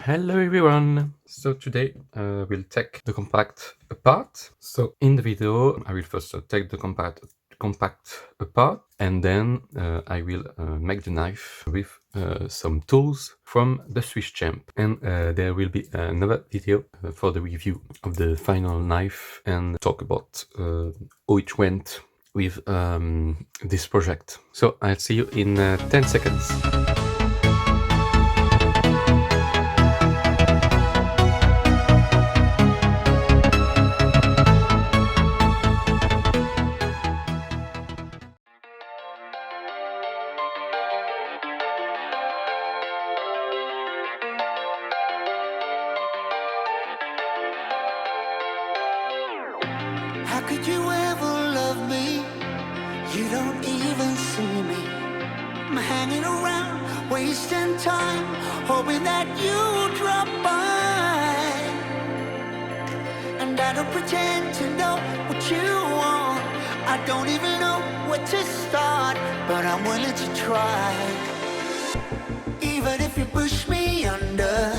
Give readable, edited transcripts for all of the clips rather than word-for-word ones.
Hello everyone! So today we'll take the compact apart. So in the video I will first take the compact apart, and then I will make the knife with some tools from the Swiss champ. And there will be another video for the review of the final knife and talk about how it went with this project. So I'll see you in 10 seconds. How could you ever love me? You don't even see me. I'm hanging around, wasting time, hoping that you drop by. And I don't pretend to know what you want. I don't even know where to start, but I'm willing to try. Even if you push me under,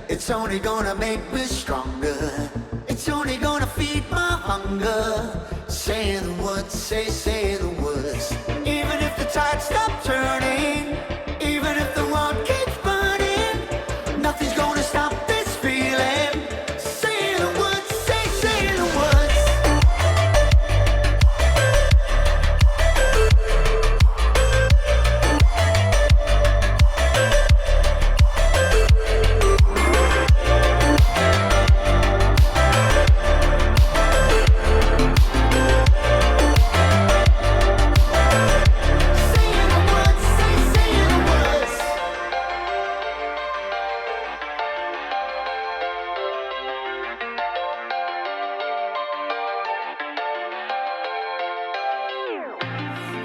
it's only gonna make me stronger. It's only gonna feed my hunger. Say the words, say the words. Even if the tide stops turning, even if the world keeps burning, nothing's gonna stop this feeling. Say the words, say the words.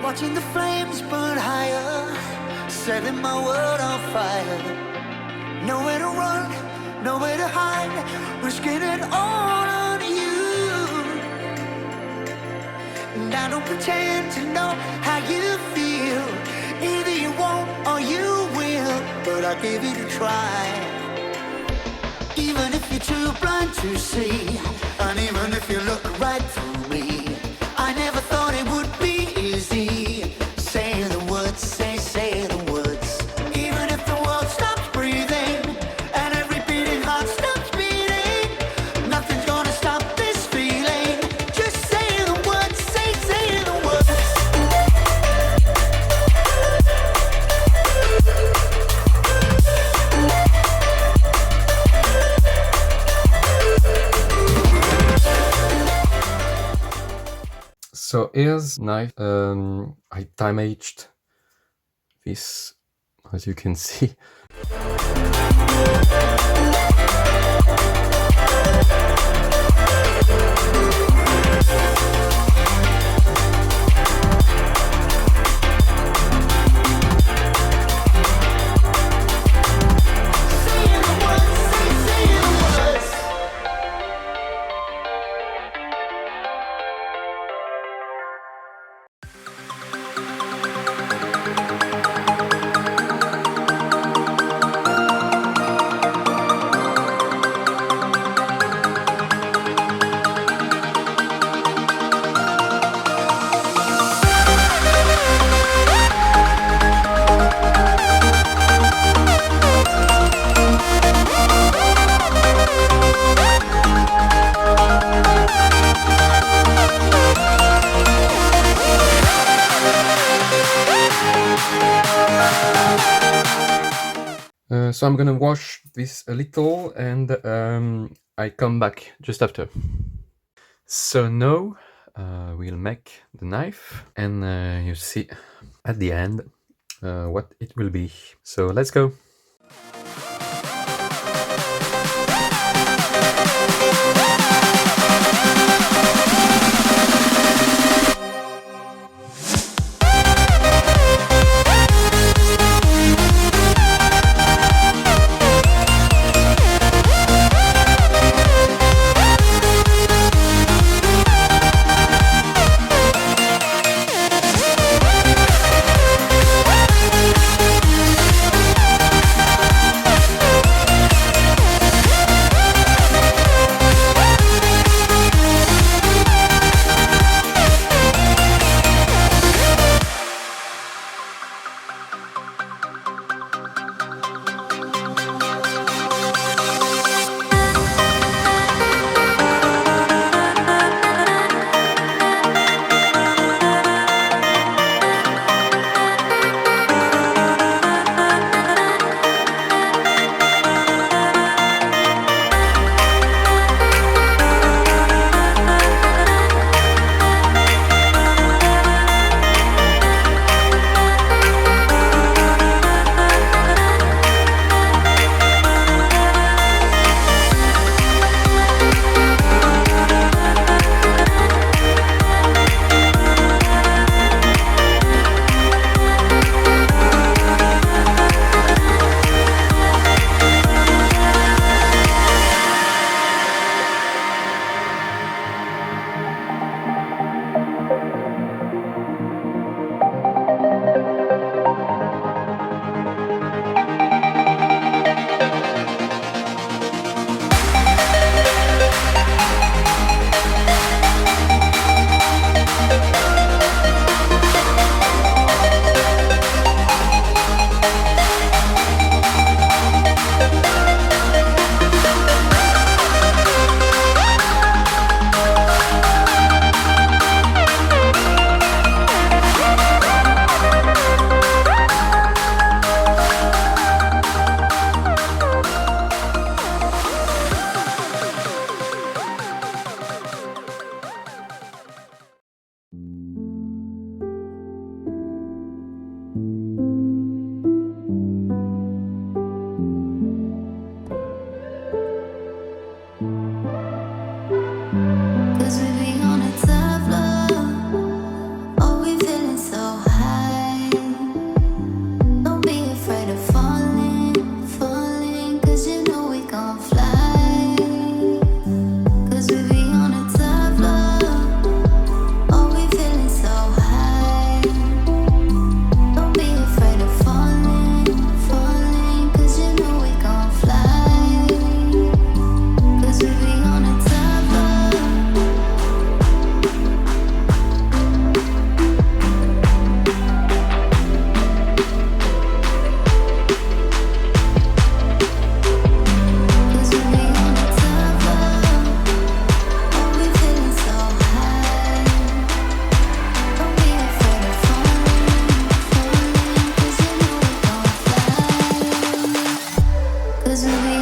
Watching the flames burn higher, setting my world on fire. Nowhere to run, nowhere to hide, risking it all on you. And I don't pretend to know how you feel. Either you won't or you will, but I'll give it a try. Even if you're too blind to see, and even if you look right through me, I never thought it would be easy. Say the words, say the words. Even if the world stops breathing and every beating heart stops beating, nothing's gonna stop this feeling. Just say the words, say the words. So here's knife. I time aged this, as you can see. So I'm gonna wash this a little, and I come back just after. So now we'll make the knife, and you see at the end what it will be. So let's go.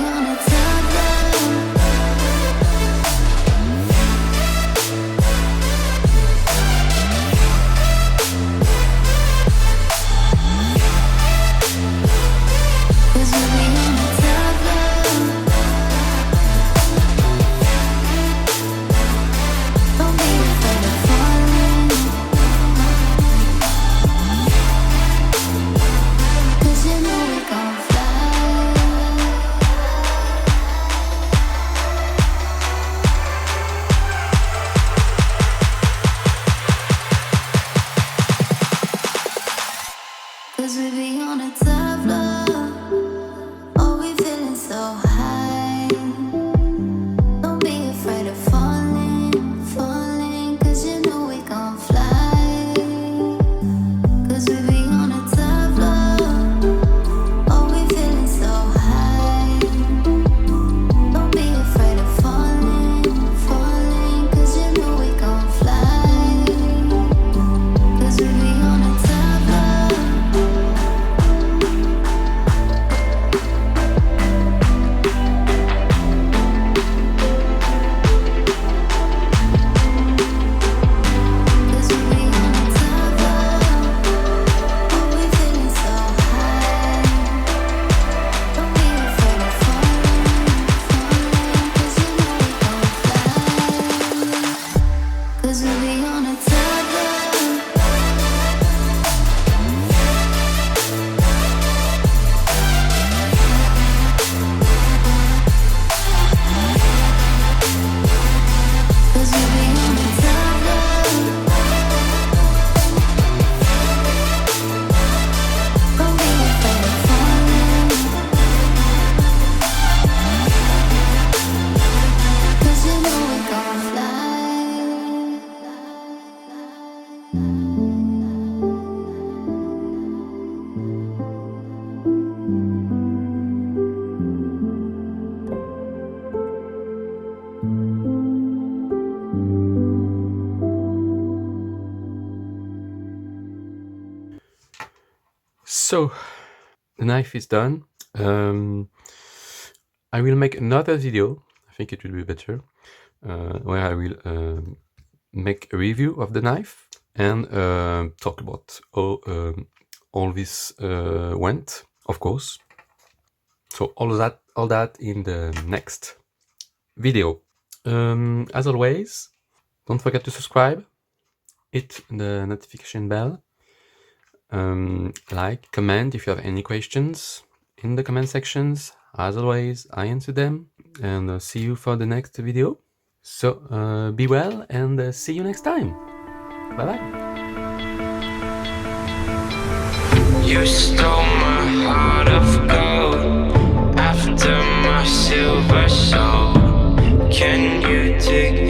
on a toddler. Cause we'll be on a toddler. Don't be afraid of falling. Cause you know we gon' fly. Cause we be on a toddler. Oh, we feeling so high. Don't be afraid of falling, falling. Cause you know we gon' fly. Cause we be on a toddler. Oh, we feeling so high. Don't be afraid of falling, falling. Cause you know we gon' fly. Cause we be on a toddler. Cause we be on a toddler. Oh, we feeling so high. Don't be afraid of falling, falling. Cause you know we gon' fly. Cause we be on a toddler. Cause we be on a toddler. Don't be afraid of falling. Cause you know we gon' fly. So the knife is done. I will make another video. I think it will be better, where I will make a review of the knife and talk about how all this went, of course. So all that in the next video. As always, don't forget to subscribe, hit the notification bell, like, comment if you have any questions in the comment sections. As always, I answer them, and see you for the next video. So be well, and see you next time. Bye bye. You stole my heart of gold after my silver soul. Can you dig